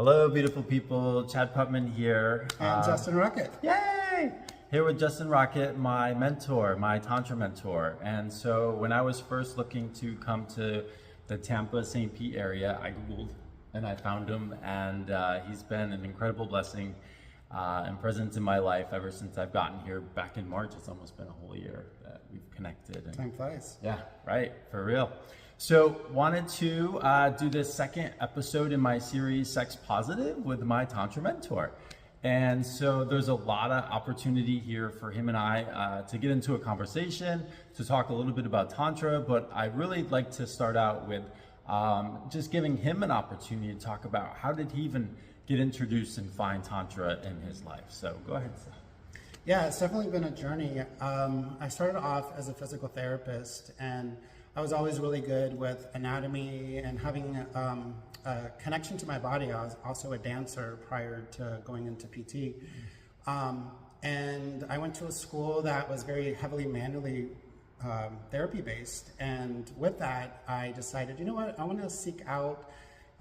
Hello, beautiful people. Chad Putman here. And Justin Rocket. Yay! Here with Justin Rocket, my mentor, my Tantra mentor. And so when I was first looking to come to the Tampa, St. Pete area, I Googled and I found him. And he's been an incredible blessing and presence in my life ever since I've gotten here back in March. It's almost been a whole year that we've connected. And time flies. Yeah, right, for real. So wanted to do this second episode in my series, Sex Positive, with my Tantra mentor. And so there's a lot of opportunity here for him and I to get into a conversation, to talk a little bit about Tantra, but I really like to start out with just giving him an opportunity to talk about how did he even get introduced and find Tantra in his life. So go ahead, Seth. Yeah, it's definitely been a journey. I started off as a physical therapist, and I was always really good with anatomy and having a connection to my body. I was also a dancer prior to going into PT. And I went to a school that was very heavily manually therapy based. And with that, I decided, you know what, I want to seek out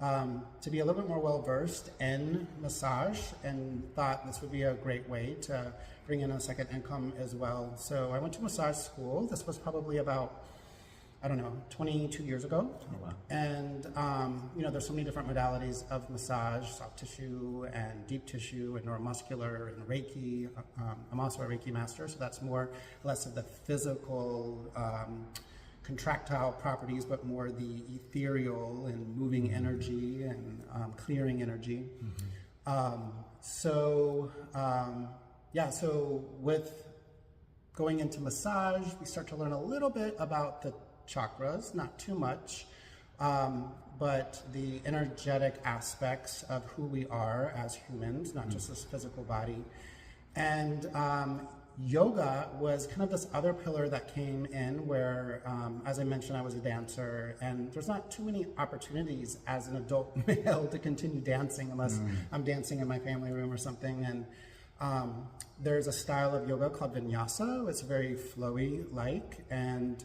to be a little bit more well versed in massage, and thought this would be a great way to bring in a second income as well. So I went to massage school. This was probably about, I don't know, 22 years ago. Oh, wow. And, you know, there's so many different modalities of massage, soft tissue and deep tissue and neuromuscular and Reiki. I'm also a Reiki master, so that's less of the physical, contractile properties, but more the ethereal and moving energy and clearing energy. So with going into massage, we start to learn a little bit about the chakras, not too much, but the energetic aspects of who we are as humans, not just this physical body. And yoga was kind of this other pillar that came in where, as I mentioned, I was a dancer, and there's not too many opportunities as an adult male to continue dancing unless I'm dancing in my family room or something. And there's a style of yoga called vinyasa. It's very flowy-like, and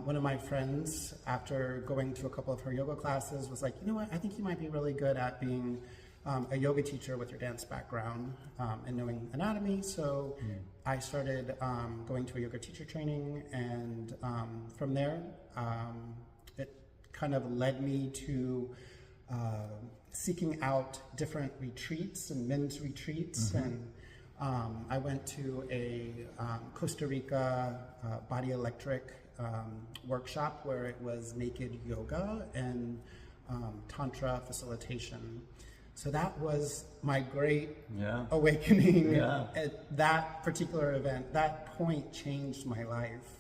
one of my friends, after going to a couple of her yoga classes, was like, you know what, I think you might be really good at being a yoga teacher with your dance background and knowing anatomy. So I started going to a yoga teacher training, and from there, it kind of led me to seeking out different retreats and men's retreats. And I went to a Costa Rica body electric workshop where it was naked yoga and Tantra facilitation. So that was my great awakening at that particular event. That point changed my life.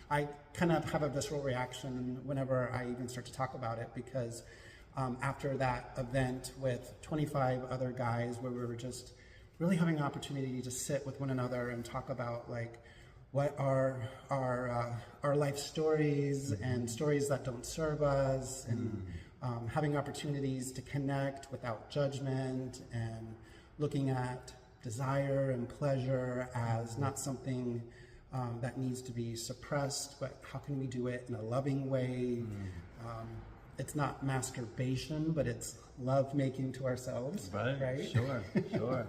I kind of have a visceral reaction whenever I even start to talk about it, because after that event with 25 other guys, where we were just really having an opportunity to sit with one another and talk about like what are our life stories and stories that don't serve us, and having opportunities to connect without judgment, and looking at desire and pleasure as not something that needs to be suppressed, but how can we do it in a loving way? It's not masturbation, but it's love making to ourselves, right? Sure.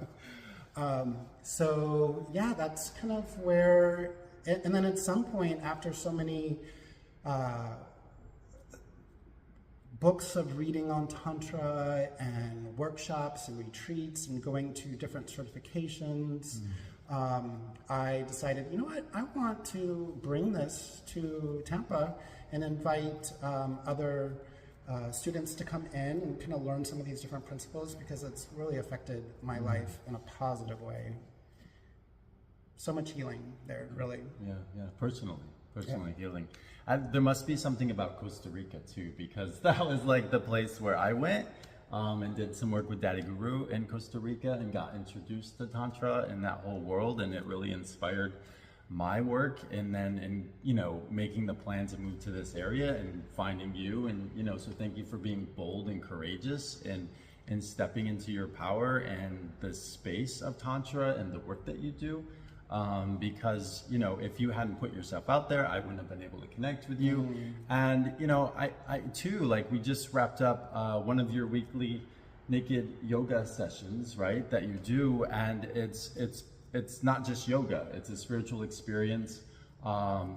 So yeah, that's kind of where, and then at some point, after so many books of reading on Tantra and workshops and retreats and going to different certifications, I decided, you know what, I want to bring this to Tampa and invite other students to come in and kind of learn some of these different principles, because it's really affected my life in a positive way. So much healing there, really. Yeah, personally healing. There must be something about Costa Rica too, because that was like the place where I went and did some work with Daddy Guru in Costa Rica and got introduced to Tantra and that whole world, and it really inspired my work. And then making the plan to move to this area and finding you, and so thank you for being bold and courageous and stepping into your power and the space of Tantra and the work that you do. Because if you hadn't put yourself out there, I wouldn't have been able to connect with you. And I too, like, we just wrapped up one of your weekly naked yoga sessions, right, that you do, and it's not just yoga, it's a spiritual experience.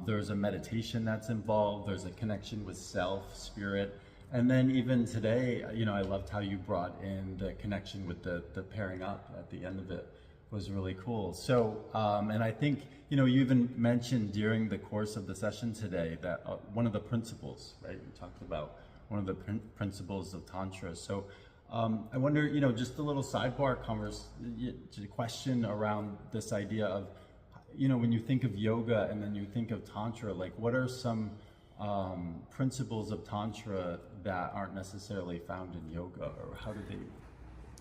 There's a meditation that's involved, there's a connection with self, spirit, and then even today, you know, I loved how you brought in the connection with the pairing up at the end of it. Was really cool. So, and I think, you know, you even mentioned during the course of the session today that one of the principles, right, you talked about one of the principles of Tantra. So I wonder, you know, just a little sidebar question around this idea of, you know, when you think of yoga and then you think of Tantra, like what are some principles of Tantra that aren't necessarily found in yoga, or how do they?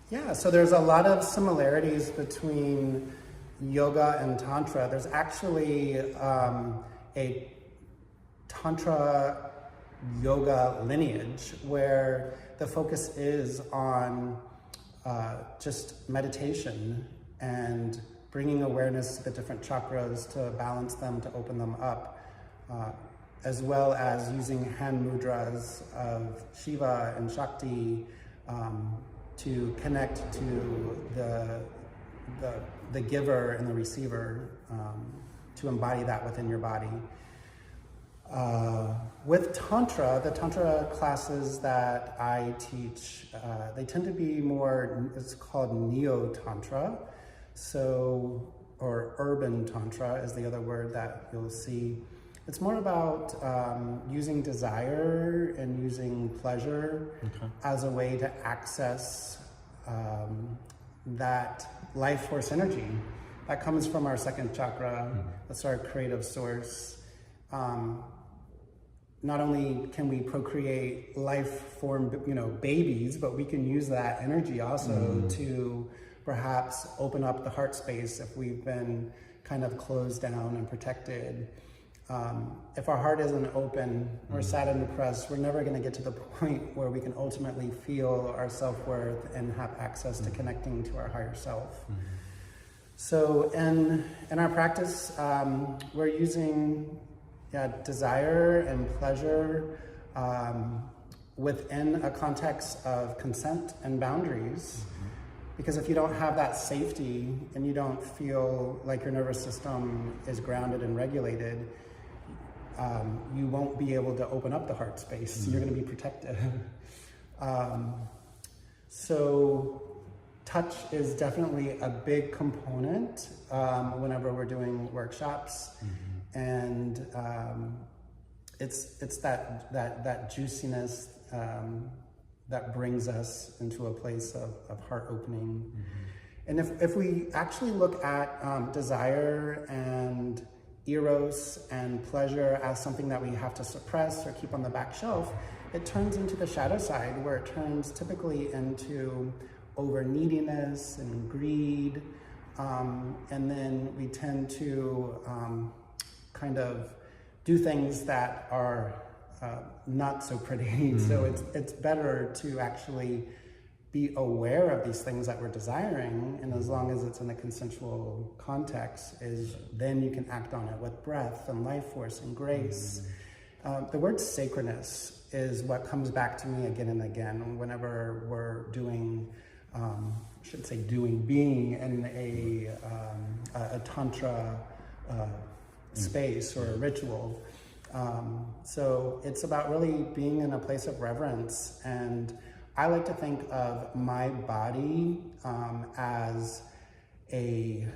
Yeah, so there's a lot of similarities between yoga and Tantra. There's actually a Tantra yoga lineage where the focus is on just meditation and bringing awareness to the different chakras to balance them, to open them up, as well as using hand mudras of Shiva and Shakti to connect to the giver and the receiver, to embody that within your body. With Tantra, the Tantra classes that I teach, they tend to be more, it's called neo-tantra, so, or urban tantra is the other word that you'll see. It's more about using desire and using pleasure as a way to access that life force energy that comes from our second chakra. That's our creative source. Not only can we procreate life form, you know, babies, but we can use that energy also to perhaps open up the heart space if we've been kind of closed down and protected. If our heart isn't open, we're sad and depressed, we're never going to get to the point where we can ultimately feel our self-worth and have access to connecting to our higher self. So in our practice, we're using desire and pleasure within a context of consent and boundaries. Because if you don't have that safety and you don't feel like your nervous system is grounded and regulated, you won't be able to open up the heart space. You're going to be protected. So touch is definitely a big component whenever we're doing workshops. And it's that juiciness that brings us into a place of heart opening. And if we actually look at desire and eros and pleasure as something that we have to suppress or keep on the back shelf, it turns into the shadow side, where it turns typically into over neediness and greed. And then we tend to kind of do things that are not so pretty. So it's better to actually be aware of these things that we're desiring, and as long as it's in a consensual context, is then you can act on it with breath and life force and grace. The word sacredness is what comes back to me again and again whenever we're doing, being in a tantra space or a ritual. So it's about really being in a place of reverence, and I like to think of my body as an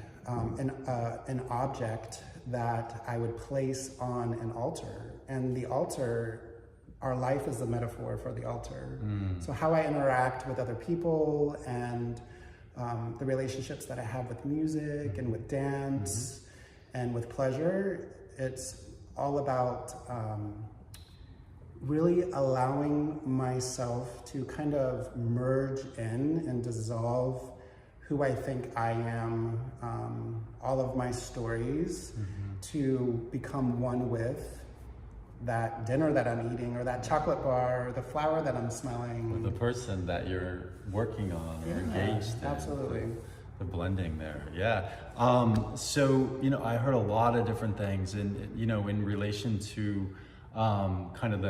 object that I would place on an altar. And the altar, our life is the metaphor for the altar. So how I interact with other people and the relationships that I have with music and with dance and with pleasure, it's all about really allowing myself to kind of merge in and dissolve who I think I am, all of my stories, to become one with that dinner that I'm eating, or that chocolate bar, or the flower that I'm smelling. Or the person that you're working on or engaged in. Absolutely. The blending there, yeah. So, you know, I heard a lot of different things, and, you know, in relation to kind of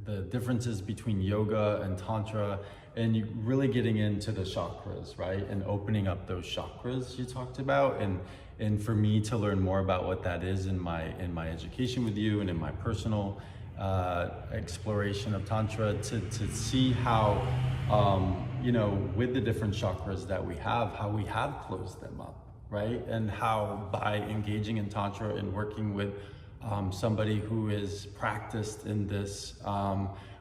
the differences between yoga and tantra, and you really getting into the chakras, right? And opening up those chakras you talked about, and for me to learn more about what that is in my education with you and in my personal exploration of tantra, to see how you know, with the different chakras that we have, how we have closed them up, right? And how by engaging in tantra and working with somebody who is practiced in this,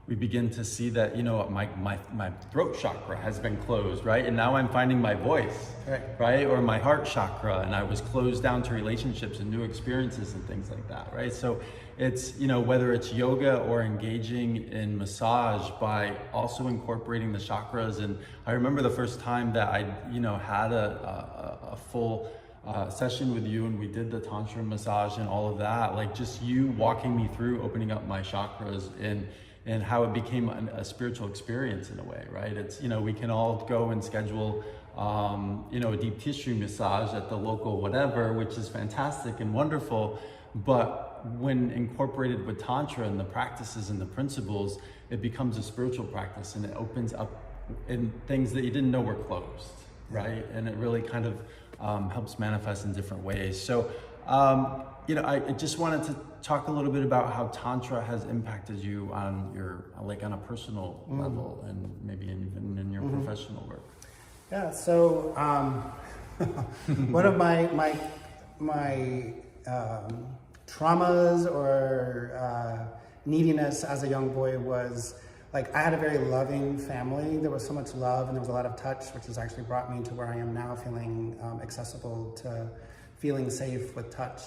we begin to see that, you know, my throat chakra has been closed, right? And now I'm finding my voice, right? Or my heart chakra, and I was closed down to relationships and new experiences and things like that, right? So it's, you know, whether it's yoga or engaging in massage, by also incorporating the chakras. And I remember the first time that I, you know, had a full session with you, and we did the tantra massage and all of that, like just you walking me through opening up my chakras, and how it became a spiritual experience in a way, right? It's, you know, we can all go and schedule, you know, a deep tissue massage at the local whatever, which is fantastic and wonderful. But when incorporated with Tantra and the practices and the principles, it becomes a spiritual practice, and it opens up in things that you didn't know were closed, right? And it really kind of helps manifest in different ways. So, you know, I just wanted to talk a little bit about how Tantra has impacted you on your, like on a personal level, and maybe even in your professional work. Yeah, so one of my traumas or neediness as a young boy was, like, I had a very loving family. There was so much love and there was a lot of touch, which has actually brought me to where I am now, feeling accessible to feeling safe with touch.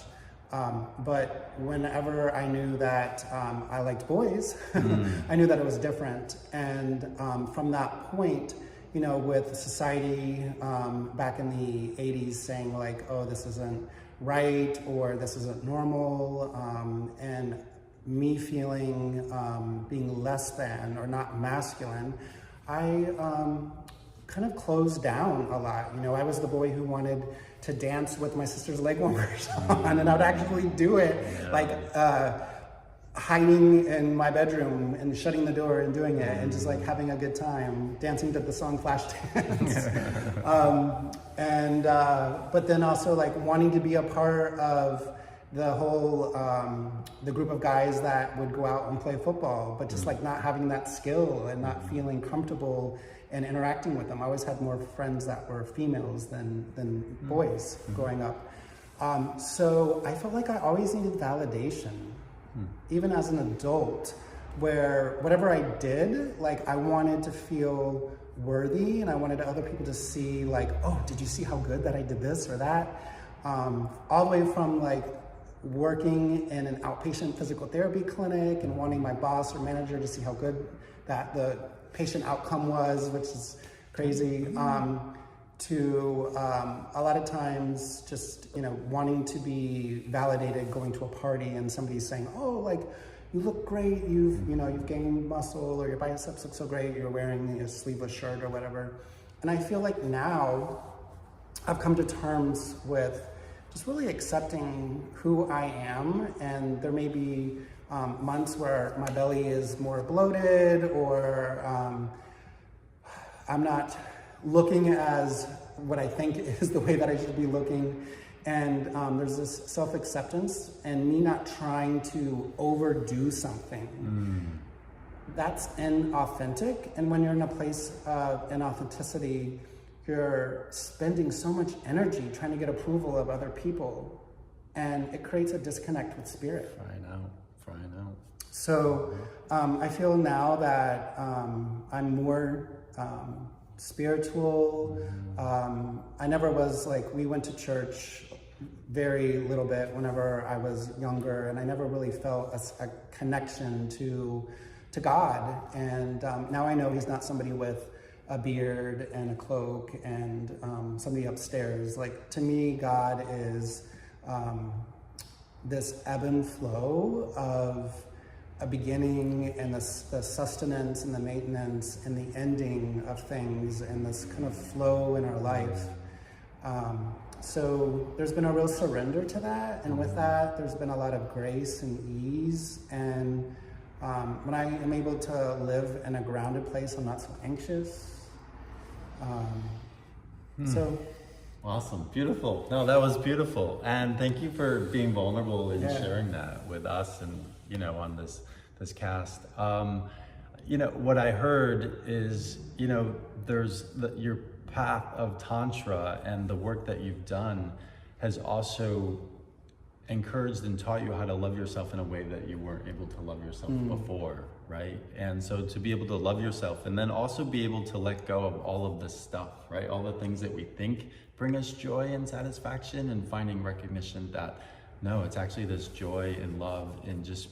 But whenever I knew that I liked boys, I knew that it was different. And from that point, you know, with society back in the 80s saying like, oh, this isn't right, or this isn't normal, and me feeling being less than or not masculine, I kind of closed down a lot. You know, I was the boy who wanted to dance with my sister's leg warmers on, and I would actually do it, like hiding in my bedroom and shutting the door and doing it, and just like having a good time, dancing to the song Flashdance. But then also like wanting to be a part of the whole, the group of guys that would go out and play football, but just like not having that skill and not feeling comfortable and interacting with them. I always had more friends that were females than boys growing up. So I felt like I always needed validation, even as an adult, where whatever I did, like I wanted to feel worthy, and I wanted other people to see like, oh, did you see how good that I did this or that? All the way from like working in an outpatient physical therapy clinic and wanting my boss or manager to see how good that the patient outcome was, which is crazy, to a lot of times just, you know, wanting to be validated, going to a party and somebody saying, oh, like, you look great, you've gained muscle, or your biceps look so great, you're wearing a sleeveless shirt or whatever. And I feel like now I've come to terms with just really accepting who I am, and there may be months where my belly is more bloated, or I'm not looking as what I think is the way that I should be looking. And there's this self-acceptance and me not trying to overdo something. That's inauthentic. And when you're in a place of inauthenticity, you're spending so much energy trying to get approval of other people. And it creates a disconnect with spirit. Frying out. So I feel now that I'm more spiritual. I never was like, we went to church very little bit whenever I was younger, and I never really felt a connection to God. And now I know he's not somebody with a beard and a cloak and somebody upstairs. Like, to me, God is this ebb and flow of a beginning and the sustenance and the maintenance and the ending of things, and this kind of flow in our life. So there's been a real surrender to that, and with that there's been a lot of grace and ease, and When I am able to live in a grounded place, I'm not so anxious. So. Awesome, beautiful. No, that was beautiful. And thank you for being vulnerable and Yeah. sharing that with us and, on this cast. What I heard is, there's your path of Tantra and the work that you've done has also encouraged and taught you how to love yourself in a way that you weren't able to love yourself before, right? And so to be able to love yourself and then also be able to let go of all of this stuff, right? All the things that we think bring us joy and satisfaction, and finding recognition that no, it's actually this joy and love in just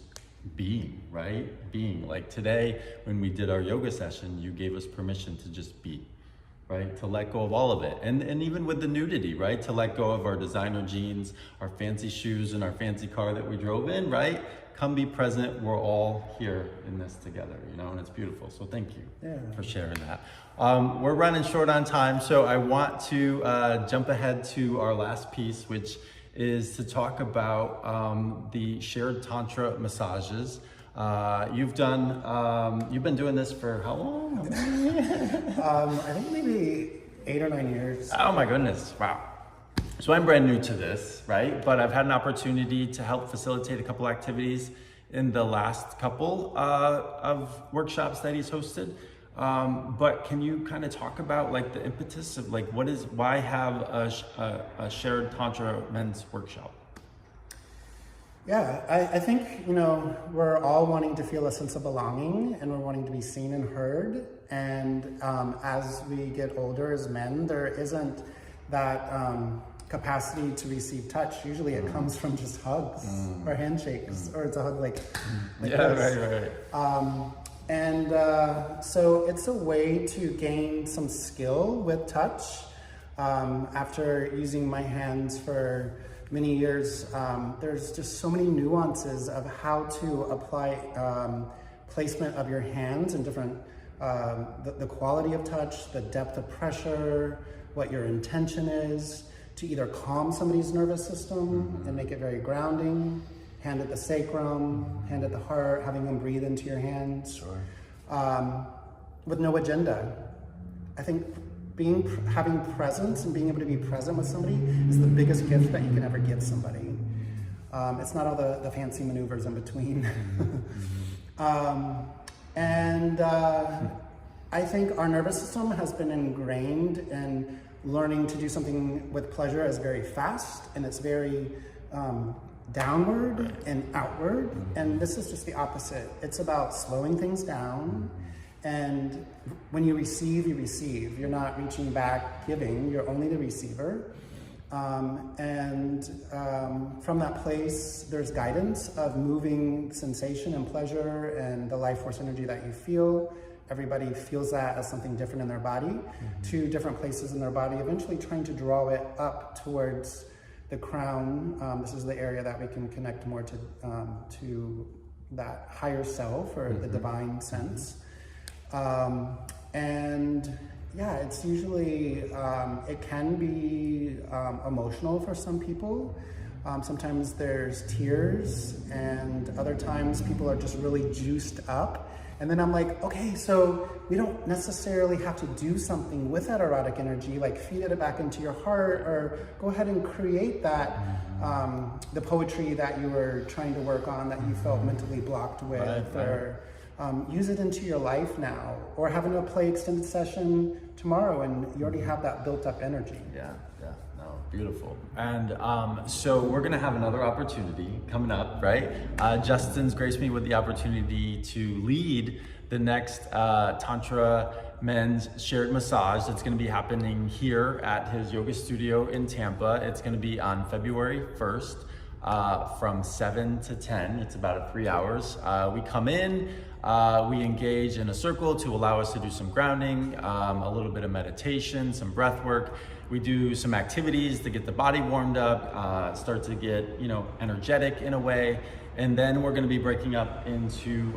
being, right? Being. Like today, when we did our yoga session, you gave us permission to just be, right? To let go of all of it. And even with the nudity, right? To let go of our designer jeans, our fancy shoes, and our fancy car that we drove in, right? Come be present. We're all here in this together, and it's beautiful. So thank you for sharing that. We're running short on time, so I want to jump ahead to our last piece, which is to talk about the shared Tantra massages. You've been doing this for how long? I think maybe 8 or 9 years. Oh my goodness, wow. So I'm brand new to this, right? But I've had an opportunity to help facilitate a couple activities in the last couple of workshops that he's hosted. But can you kind of talk about like the impetus of like why have a shared Tantra men's workshop? Yeah, I think, we're all wanting to feel a sense of belonging, and we're wanting to be seen and heard. And as we get older as men, there isn't that capacity to receive touch. Usually it comes from just hugs or handshakes, or it's a hug like this. Right. So it's a way to gain some skill with touch. After using my hands for many years, there's just so many nuances of how to apply placement of your hands and different, the quality of touch, the depth of pressure, what your intention is, to either calm somebody's nervous system and make it very grounding, hand at the sacrum, hand at the heart, having them breathe into your hands, with no agenda. I think having presence and being able to be present with somebody is the biggest gift that you can ever give somebody. It's not all the fancy maneuvers in between. I think our nervous system has been ingrained in learning to do something with pleasure as very fast, and it's very downward and outward. And this is just the opposite. It's about slowing things down. And when you receive, you receive. You're not reaching back, giving. You're only the receiver. From that place, there's guidance of moving sensation and pleasure and the life force energy that you feel. Everybody feels that as something different in their body, to different places in their body, eventually trying to draw it up towards the crown. This is the area that we can connect more to that higher self, or the divine sense. It's usually, it can be emotional for some people. Sometimes there's tears, and other times people are just really juiced up. And then I'm like, okay, so we don't necessarily have to do something with that erotic energy, like feed it back into your heart, or go ahead and create that, the poetry that you were trying to work on that you felt mentally blocked with, or use it into your life now, or having a play extended session tomorrow, and you already have that built up energy. No, beautiful. And so we're gonna have another opportunity coming up, right? Justin's graced me with the opportunity to lead the next Tantra men's shared massage that's gonna be happening here at his yoga studio in Tampa. It's gonna be on February 1st. From 7 to 10. It's about 3 hours. We come in, we engage in a circle to allow us to do some grounding, a little bit of meditation, some breath work. We do some activities to get the body warmed up, start to get, energetic in a way. And then we're gonna be breaking up into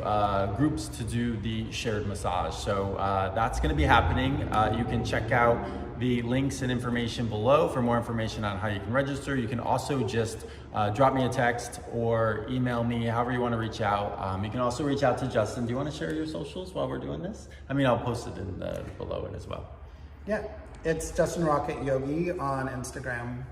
groups to do the shared massage. So that's gonna be happening. You can check out the links and information below for more information on how you can register. You can also just drop me a text or email me, however you wanna reach out. You can also reach out to Justin. Do you wanna share your socials while we're doing this? I mean, I'll post it in below it as well. Yeah, it's Justin Rocket Yogi on Instagram.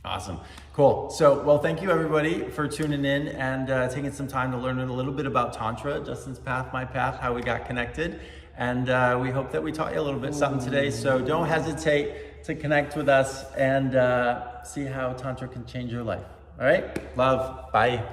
Awesome. Cool. So, well, thank you everybody for tuning in and taking some time to learn a little bit about Tantra, Justin's path, my path, how we got connected. And we hope that we taught you a little bit something today. So don't hesitate to connect with us and see how Tantra can change your life. All right. Love. Bye.